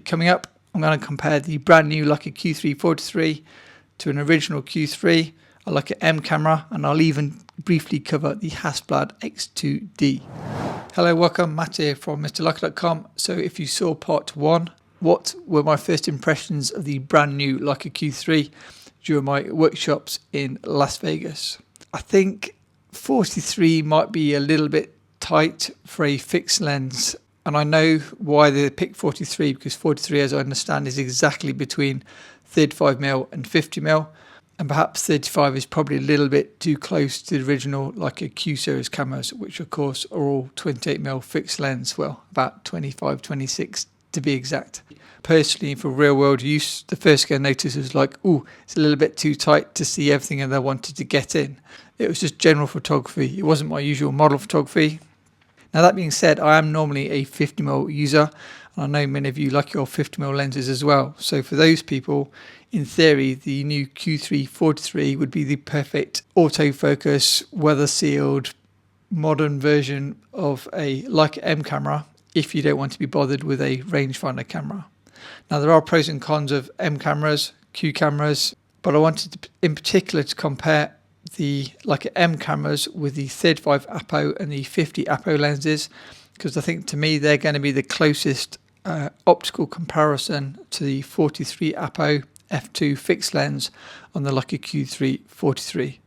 Coming up, I'm going to compare the brand new Leica Q3 43 to an original Q3, a Leica M camera, and I'll even briefly cover the Hasselblad X2D. Hello, welcome, Matt here from MrLeica.com. So if you saw part 1, what were my first impressions of the brand new Leica Q3 during my workshops in Las Vegas? I think 43 might be a little bit tight for a fixed lens, and I know why they picked 43, because 43, as I understand, is exactly between 35mm and 50mm, and perhaps 35 is probably a little bit too close to the original Leica Q series cameras, which of course are all 28mm fixed lens, well, about 25, 26 to be exact. Personally, for real world use, the first thing I noticed was like, oh, it's a little bit too tight to see everything that I wanted to get in. It was just general photography. It wasn't my usual model photography. Now, that being said, I am normally a 50mm user, and I know many of you like your 50mm lenses as well. So for those people, in theory, the new Q3 43 would be the perfect autofocus, weather sealed, modern version of a Leica M camera if you don't want to be bothered with a rangefinder camera. Now, there are pros and cons of M cameras, Q cameras, but I wanted to, in particular, to compare the Leica M cameras with the 35 Appo and the 50 Appo lenses, because I think to me they're going to be the closest optical comparison to the 43 Appo f2 fixed lens on the Leica Q3 43.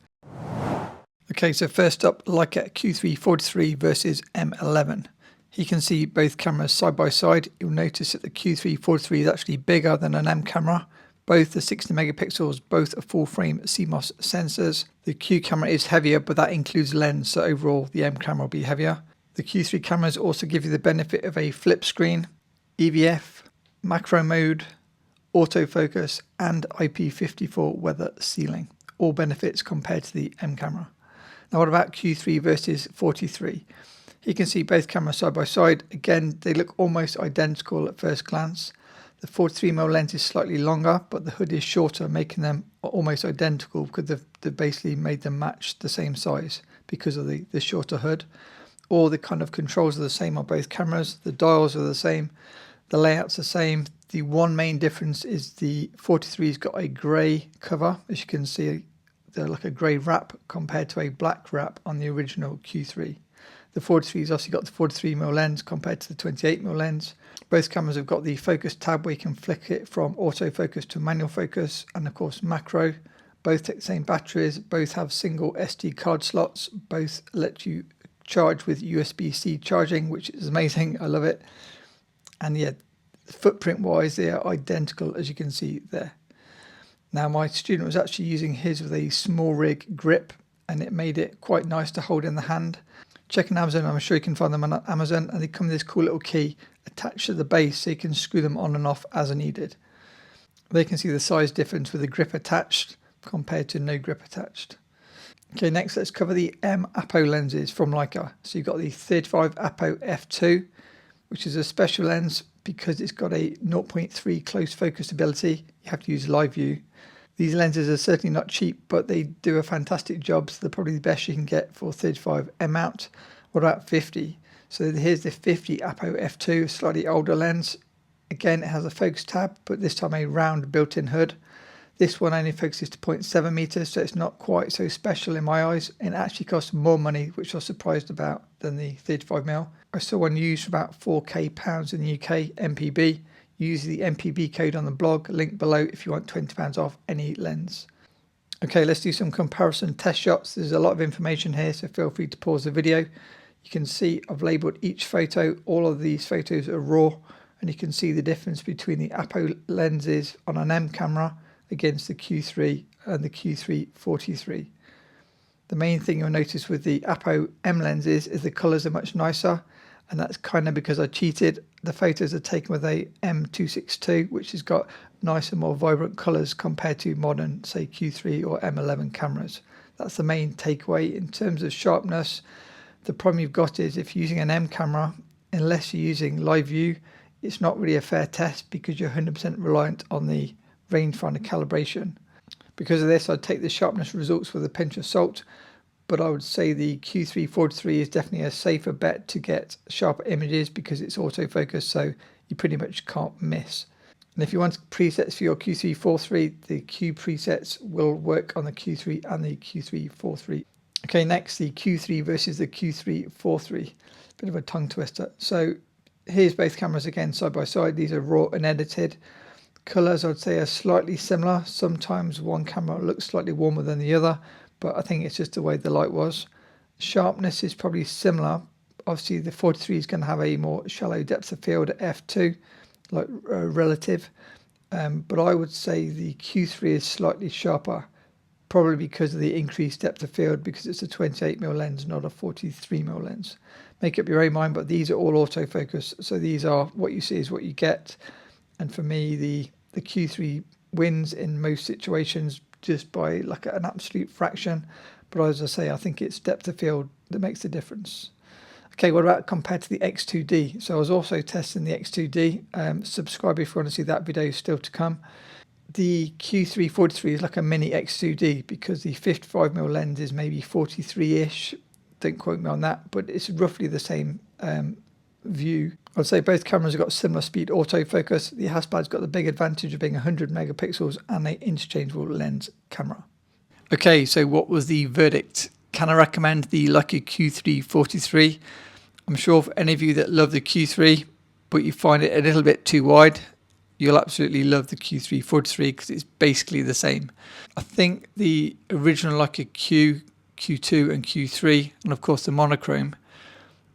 Okay, so first up, Leica Q3 43 versus M11. You can see both cameras side by side. You'll notice that the Q3 43 is actually bigger than an M camera. Both are 60 megapixels, both are full frame CMOS sensors. The Q camera is heavier, but that includes lens, so overall the M camera will be heavier. The Q3 cameras also give you the benefit of a flip screen, EVF, macro mode, autofocus, and IP54 weather sealing. All benefits compared to the M camera. Now, what about Q3 versus 43? You can see both cameras side by side. Again, they look almost identical at first glance. The 43mm lens is slightly longer, but the hood is shorter, making them almost identical because they've basically made them match the same size because of the shorter hood. All the kind of controls are the same on both cameras. The dials are the same. The layout's the same. The one main difference is the 43's got a grey cover. As you can see, they're like a grey wrap compared to a black wrap on the original Q3. The 43's obviously got the 43mm lens compared to the 28mm lens. Both cameras have got the focus tab where you can flick it from autofocus to manual focus, and of course macro. Both take the same batteries, both have single SD card slots, both let you charge with USB-C charging, which is amazing. I love it. And yeah, footprint wise, they are identical, as you can see there. Now, my student was actually using his with a small rig grip, and it made it quite nice to hold in the hand. Check on Amazon, I'm sure you can find them on Amazon, and they come with this cool little key attached to the base so you can screw them on and off as needed. They can see the size difference with the grip attached compared to no grip attached. Okay, next let's cover the M Appo lenses from Leica. So you've got the 35 Appo f2, which is a special lens because it's got a 0.3 close focus ability. You have to use live view. These lenses are certainly not cheap, but they do a fantastic job. So they're probably the best you can get for 35 M mount. What about 50? So here's the 50 Appo f2, slightly older lens. Again, it has a focus tab, but this time a round built-in hood. This one only focuses to 0.7 meters, so it's not quite so special in my eyes. It actually costs more money, which I was surprised about, than the 35mm. I saw one used for about £4k in the UK, MPB. Use the MPB code on the blog, link below if you want £20 off any lens. Okay, let's do some comparison test shots. There's a lot of information here, so feel free to pause the video. You can see I've labelled each photo. All of these photos are raw, and you can see the difference between the Appo lenses on an M camera against the Q3 and the Q3 43. The main thing you'll notice with the Appo M lenses is the colours are much nicer, and that's kind of because I cheated. The photos are taken with a M262, which has got nicer, more vibrant colours compared to modern, say, Q3 or M11 cameras. That's the main takeaway. In terms of sharpness, the problem you've got is if you're using an M camera, unless you're using live view, it's not really a fair test because you're 100% reliant on the rangefinder calibration. Because of this, I'd take the sharpness results with a pinch of salt, but I would say the Q3 43 is definitely a safer bet to get sharper images because it's autofocus, so you pretty much can't miss. And if you want presets for your Q3 4.3, the Q presets will work on the Q3 and the Q3 4.3. Okay, next, the Q3 versus the Q3 4.3. Bit of a tongue twister. So here's both cameras again side by side. These are raw and edited. Colors, I'd say, are slightly similar. Sometimes one camera looks slightly warmer than the other, but I think it's just the way the light was. Sharpness is probably similar. Obviously, the 43 is going to have a more shallow depth of field at f2, like relative. But I would say the Q3 is slightly sharper, probably because of the increased depth of field, because it's a 28mm lens, not a 43mm lens. Make up your own mind, but these are all autofocus, so these are what you see is what you get. And for me, the Q3 wins in most situations just by like an absolute fraction. But as I say, I think it's depth of field that makes the difference. Okay, what about compared to the X2D? So I was also testing the X2D. Subscribe if you want to see that video, still to come. The Q3 43 is like a mini X2D because the 55mm lens is maybe 43-ish. Don't quote me on that, but it's roughly the same view. I'd say both cameras have got similar speed autofocus. The Hasselblad's got the big advantage of being 100 megapixels and an interchangeable lens camera. Okay, so what was the verdict? Can I recommend the Leica Q3 43? I'm sure for any of you that love the Q3, but you find it a little bit too wide, you'll absolutely love the Q3 43 because it's basically the same. I think the original Leica Q, Q2 and Q3, and of course the monochrome,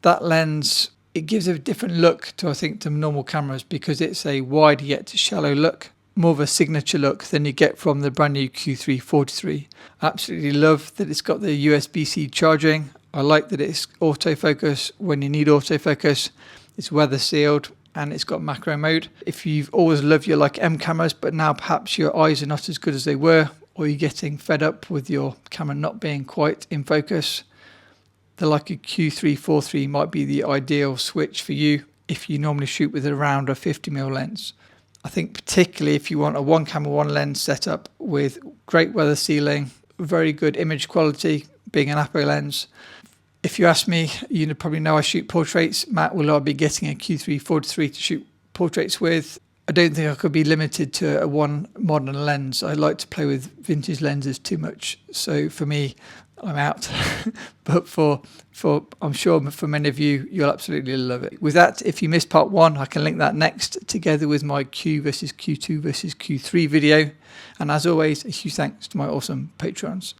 that lens, it gives a different look to, I think, to normal cameras because it's a wide yet shallow look, more of a signature look than you get from the brand new Q3 43. I absolutely love that it's got the USB-C charging. I like that it's autofocus when you need autofocus. It's weather sealed and it's got macro mode. If you've always loved your Leica M cameras, but now perhaps your eyes are not as good as they were, or you're getting fed up with your camera not being quite in focus, the Leica Q3 43 might be the ideal switch for you if you normally shoot with around a 50mm lens. I think particularly if you want a one camera, one lens setup with great weather sealing, very good image quality, being an Appo lens. If you ask me, you probably know I shoot portraits. Matt, will I be getting a Q3 43 to shoot portraits with? I don't think I could be limited to a one modern lens. I like to play with vintage lenses too much. So for me, I'm out. But for I'm sure for many of you, you'll absolutely love it. With that, if you missed part 1, I can link that next together with my Q versus Q2 versus Q3 video. And as always, a huge thanks to my awesome patrons.